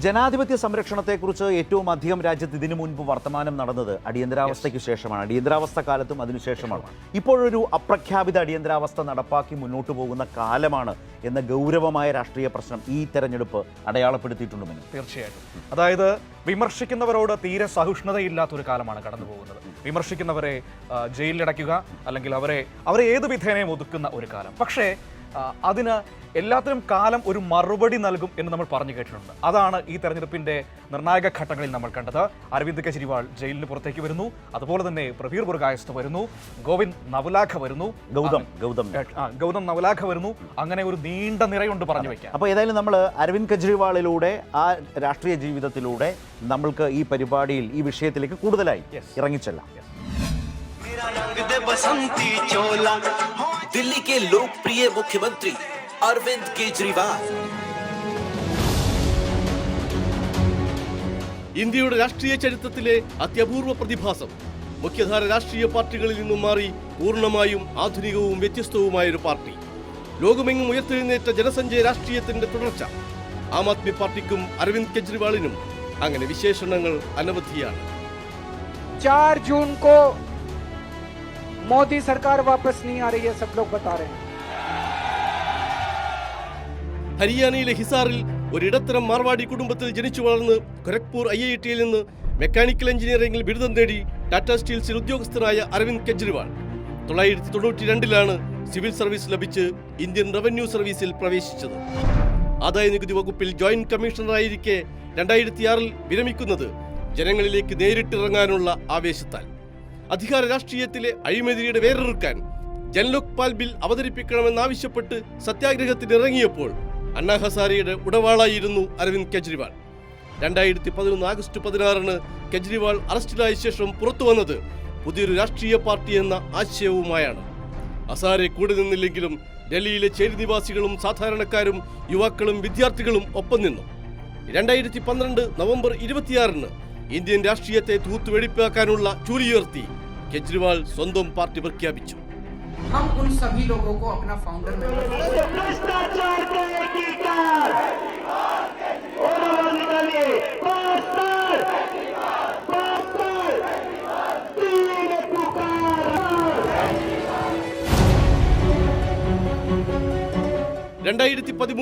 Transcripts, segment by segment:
ജനാധിപത്യ സംരക്ഷണത്തെക്കുറിച്ച് ഏറ്റവും അധികം രാജ്യത്ത് ഇതിനു മുൻപ് വർത്തമാനം നടന്നത് അടിയന്തരാവസ്ഥയ്ക്ക് ശേഷമാണ്. അടിയന്തരാവസ്ഥ കാലത്തും അതിനുശേഷമാണ്. ഇപ്പോഴൊരു അപ്രഖ്യാപിത അടിയന്തരാവസ്ഥ നടപ്പാക്കി മുന്നോട്ട് പോകുന്ന കാലമാണ് എന്ന ഗൗരവമായ രാഷ്ട്രീയ പ്രശ്നം ഈ തെരഞ്ഞെടുപ്പ് അടയാളപ്പെടുത്തിയിട്ടുണ്ടെന്ന്. തീർച്ചയായിട്ടും. അതായത് വിമർശിക്കുന്നവരോട് തീരെ സഹിഷ്ണുതയില്ലാത്തൊരു കാലമാണ് കടന്നു പോകുന്നത്. വിമർശിക്കുന്നവരെ ജയിലിലടയ്ക്കുക, അല്ലെങ്കിൽ അവരെ ഏത് വിധേനയും ഒതുക്കുന്ന ഒരു കാലം. പക്ഷേ അതിന് എല്ലാത്തിനും കാലം ഒരു മറുപടി നൽകും എന്ന് നമ്മൾ പറഞ്ഞു കേട്ടിട്ടുണ്ട്. അതാണ് ഈ തെരഞ്ഞെടുപ്പിന്റെ നിർണായക ഘട്ടങ്ങളിൽ നമ്മൾ കണ്ടത്. അരവിന്ദ് കെജ്രിവാൾ ജയിലിന് പുറത്തേക്ക് വരുന്നു, അതുപോലെ തന്നെ പ്രവീർ ബുർഗായസ്ത് വരുന്നു, ഗോവിന്ദ് നവലാഖ വരുന്നു, ഗൗതം നവലാഖ വരുന്നു. അങ്ങനെ ഒരു നീണ്ട നിരയുണ്ട് പറഞ്ഞു വെക്കാം. അപ്പോൾ ഏതായാലും നമ്മൾ അരവിന്ദ് കെജ്രിവാളിലൂടെ ആ രാഷ്ട്രീയ ജീവിതത്തിലൂടെ നമ്മൾക്ക് ഈ പരിപാടിയിൽ ഈ വിഷയത്തിലേക്ക് കൂടുതലായി ഇറങ്ങിച്ചെല്ലാം. दिल्ली के लोकप्रिय मुख्यमंत्री अरविंद केजरीवाल ഇന്ത്യയുടെ രാഷ്ട്രീയ ചരിത്രത്തിലെ അത്യപൂർവ പ്രതിഭാസം. മുഖ്യധാര രാഷ്ട്രീയ പാർട്ടികളിൽ നിന്നും മാറി പൂർണ്ണമായും ആധുനികവും വ്യത്യസ്തവുമായൊരു പാർട്ടി. ലോകമെങ്ങും ഉയർത്തെഴുന്നേറ്റ ജനസഞ്ചയ രാഷ്ട്രീയത്തിന്റെ തുടർച്ച. ആം ആദ്മി പാർട്ടിക്കും അരവിന്ദ് കെജ്രിവാളിനും അങ്ങനെ വിശേഷണങ്ങൾ അനവധിയാണ്. 4 जून को मोदी सरकार वापस नहीं आ रही है, सब लोग बता रहे हैं. ഹരിയാനയിലെ ഹിസാറിൽ ഒരിടത്തരം മാർവാടി കുടുംബത്തിൽ ജനിച്ചു വളർന്ന് ഖൊരഗ്പൂർ IIT-യിൽ നിന്ന് മെക്കാനിക്കൽ എഞ്ചിനീയറിംഗിൽ ബിരുദം നേടി ടാറ്റ സ്റ്റീൽസിൽ ഉദ്യോഗസ്ഥനായ അരവിന്ദ് കെജ്രിവാൾ 1992-ലാണ് സിവിൽ സർവീസ് ലഭിച്ച് ഇന്ത്യൻ റവന്യൂ സർവീസിൽ പ്രവേശിച്ചത്. ആദായനികുതി വകുപ്പിൽ ജോയിന്റ് കമ്മീഷണറായിരിക്കെ 2006-ൽ വിരമിക്കുന്നത് ജനങ്ങളിലേക്ക് നേരിട്ടിറങ്ങാനുള്ള ആവേശത്താൽ. അധികാര രാഷ്ട്രീയത്തിലെ അഴിമതിയുടെ വേരറുക്കാൻ ജൻലോക്പാൽ ബിൽ അവതരിപ്പിക്കണമെന്നാവശ്യപ്പെട്ട് സത്യാഗ്രഹത്തിന് ഇറങ്ങിയപ്പോൾ അണ്ണാ ഹസാരെയുടെ ഉടവാളായിരുന്നു അരവിന്ദ് കെജ്രിവാൾ. 2011 ആഗസ്റ്റ് 16-ന് കെജ്രിവാൾ അറസ്റ്റിലായ ശേഷം പുറത്തു വന്നത് പുതിയൊരു രാഷ്ട്രീയ പാർട്ടി എന്ന ആശയവുമായാണ്. ഹസാരെ കൂടെ നിന്നില്ലെങ്കിലും ഡൽഹിയിലെ ചേരി നിവാസികളും സാധാരണക്കാരും യുവാക്കളും വിദ്യാർത്ഥികളും ഒപ്പം നിന്നു. 2012 നവംബർ 26-ന് ഇന്ത്യൻ രാഷ്ട്രീയത്തെ തൂത്തുവെടിപ്പാക്കാനുള്ള ചൂലിയുയർത്തി കെജ്രിവാൾ സ്വന്തം പാർട്ടി പ്രഖ്യാപിച്ചു. हम उन सभी लोगों को अपना फाउंडर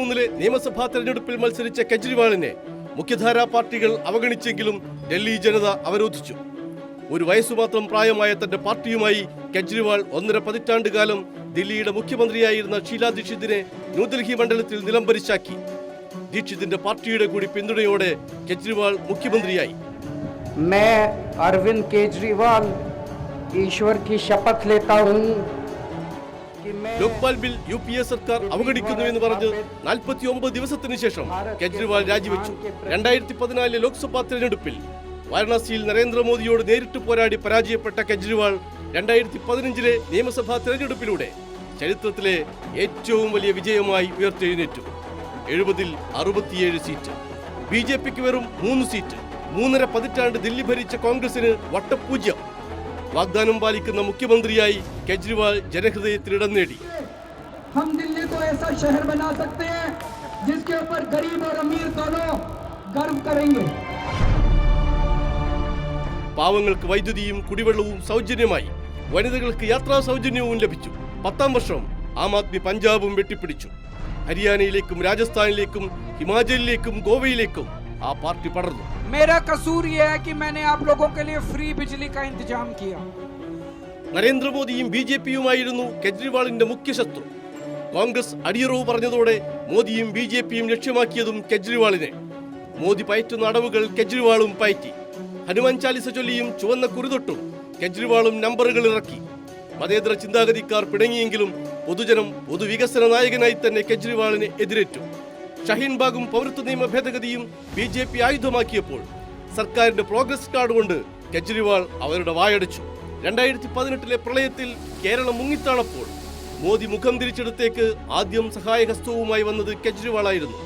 ിലെ നിയമസഭാ തെരഞ്ഞെടുപ്പിൽ മത്സരിച്ച കെജ്രിവാളിനെ മുഖ്യധാരാ പാർട്ടികൾ അവഗണിച്ചെങ്കിലും ഡൽഹി ജനത അവരോധിച്ചു. ഒരു വയസ്സുമാത്രം പ്രായമായ തന്റെ പാർട്ടിയുമായി കെജ്രിവാൾ 1.5 പതിറ്റാണ്ട് കാലം ദില്ലിയുടെ മുഖ്യമന്ത്രിയായിരുന്ന ഷീലാ ദീക്ഷിതിനെ ന്യൂഡൽഹി മണ്ഡലത്തിൽ നിലംപരിശാക്കി. ദീക്ഷിതിന്റെ പാർട്ടിയുടെ കൂടി പിന്തുണയോടെ കെജ്രിവാൾ മുഖ്യമന്ത്രിയായി. मैं अरविंद केजरीवाल ईश्वर की शपथ लेता हूं. ലോക്പാൽ ബിൽ UPA സർക്കാർ അവഗണിക്കുന്നു എന്ന് പറഞ്ഞ് 49 ദിവസത്തിന് ശേഷം കെജ്രിവാൾ രാജിവെച്ചു. 2014 ലോക്സഭാ തെരഞ്ഞെടുപ്പിൽ വാരണാസിയിൽ നരേന്ദ്രമോദിയോട് നേരിട്ട് പോരാടി പരാജയപ്പെട്ട കെജ്രിവാൾ 2015 നിയമസഭാ തെരഞ്ഞെടുപ്പിലൂടെ ചരിത്രത്തിലെ ഏറ്റവും വലിയ വിജയമായി ഉയർത്തെഴുന്നേറ്റു. 70-ൽ 67 സീറ്റ്. BJPക്ക് വെറും 3 സീറ്റ്. 3.5 പതിറ്റാണ്ട് ദില്ലി ഭരിച്ച കോൺഗ്രസിന് വട്ടപൂജ്യം. വാഗ്ദാനം പാലിക്കുന്ന മുഖ്യമന്ത്രിയായി കെജ്രിവാൾ ജനഹൃദയത്തിൽ ഇടം നേടി. हम दिल्ली को ऐसा शहर बना सकते हैं जिसके ऊपर गरीब और अमीर दोनों गर्व करेंगे. പാവങ്ങൾക്ക് വൈദ്യുതിയും കുടിവെള്ളവും സൗജന്യമായി. വനിതകൾക്ക് യാത്രാ സൗജന്യവും ലഭിച്ചു. 10ാം വർഷം ആം ആദ്മി പഞ്ചാബും വെട്ടിപ്പിടിച്ചു. ഹരിയാനയിലേക്കും രാജസ്ഥാനിലേക്കും ഹിമാചലിലേക്കും ഗോവയിലേക്കും ആ പാർട്ടി പടർന്നു. मेरा कसूर ये है कि मैंने आप लोगों के लिए फ्री बिजली का इंतजाम किया. നരേന്ദ്രമോദിയും BJPയുമായിരുന്നു കെജ്രിവാളിന്റെ മുഖ്യ ശത്രു. കോൺഗ്രസ് അടിയറവ് പറഞ്ഞതോടെ മോദിയും BJPയും ലക്ഷ്യമാക്കിയതും കെജ്രിവാളിനെ. മോദി പയറ്റുന്ന അടവുകൾ കെജ്രിവാളും പയറ്റി. ഹനുമാൻ ചാലിസ ചൊല്ലിയും ചുവന്ന കുറിതൊട്ടും കെജ്രിവാളും നമ്പറുകൾ ഇറക്കി. മതേതര ചിന്താഗതിക്കാർ പിണങ്ങിയെങ്കിലും പൊതുജനം പൊതുവികസന നായകനായി തന്നെ കെജ്രിവാളിനെ എതിരേറ്റു. ഷഹീൻബാഗും പൗരത്വ നിയമ ഭേദഗതിയും BJP ആയുധമാക്കിയപ്പോൾ സർക്കാരിന്റെ പ്രോഗ്രസ് കാർഡ് കൊണ്ട് കെജ്രിവാൾ അവരുടെ വായടച്ചു. 2018 പ്രളയത്തിൽ കേരളം മുങ്ങിത്താണപ്പോൾ മോദി മുഖം തിരിച്ചെടുത്തേക്ക് ആദ്യം സഹായഹസ്തവുമായി വന്നത് കെജ്രിവാളായിരുന്നു.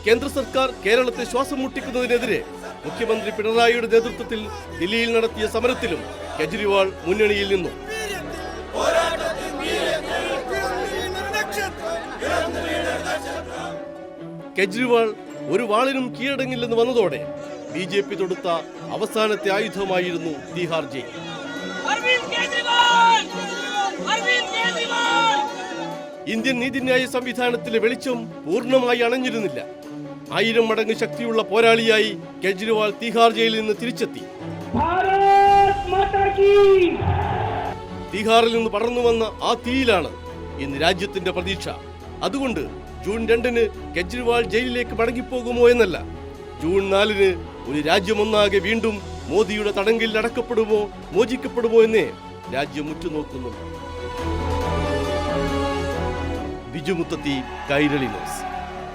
കേന്ദ്ര സർക്കാർ കേരളത്തെ ശ്വാസം മുട്ടിക്കുന്നതിനെതിരെ മുഖ്യമന്ത്രി പിണറായിയുടെ നേതൃത്വത്തിൽ ദില്ലിയിൽ നടത്തിയ സമരത്തിലും കെജ്രിവാൾ മുന്നണിയിൽ നിന്നു. കെജ്രിവാൾ ഒരു വാളിനും കീഴടങ്ങില്ലെന്ന് വന്നതോടെ BJP തൊടുത്ത അവസാനത്തെ ആയുധമായിരുന്നു തീഹാർ ജയിൽ. ഇന്ത്യൻ നീതിന്യായ സംവിധാനത്തിലെ വെളിച്ചം പൂർണ്ണമായി അണഞ്ഞിരുന്നില്ല. 1000 മടങ്ങ് ശക്തിയുള്ള പോരാളിയായി കെജ്രിവാൾ തീഹാർ ജയിലിൽ നിന്ന് തിരിച്ചെത്തി. തീഹാറിൽ നിന്ന് പടർന്നു വന്ന ആ തീയിലാണ് ഇന്ന് രാജ്യത്തിന്റെ പ്രതീക്ഷ. അതുകൊണ്ട് ജൂൺ 2-ന് കെജ്രിവാൾ ജയിലിലേക്ക് മടങ്ങിപ്പോകുമോ എന്നല്ല, ജൂൺ 4-ന് ഒരു രാജ്യമൊന്നാകെ വീണ്ടും മോദിയുടെ തടങ്കലിൽ അടക്കപ്പെടുമോ മോചിക്കപ്പെടുമോ എന്നേ രാജ്യം ഉറ്റുനോക്കുന്നുണ്ട്. ബിജു മുത്തത്തി, കൈരളി ന്യൂസ്.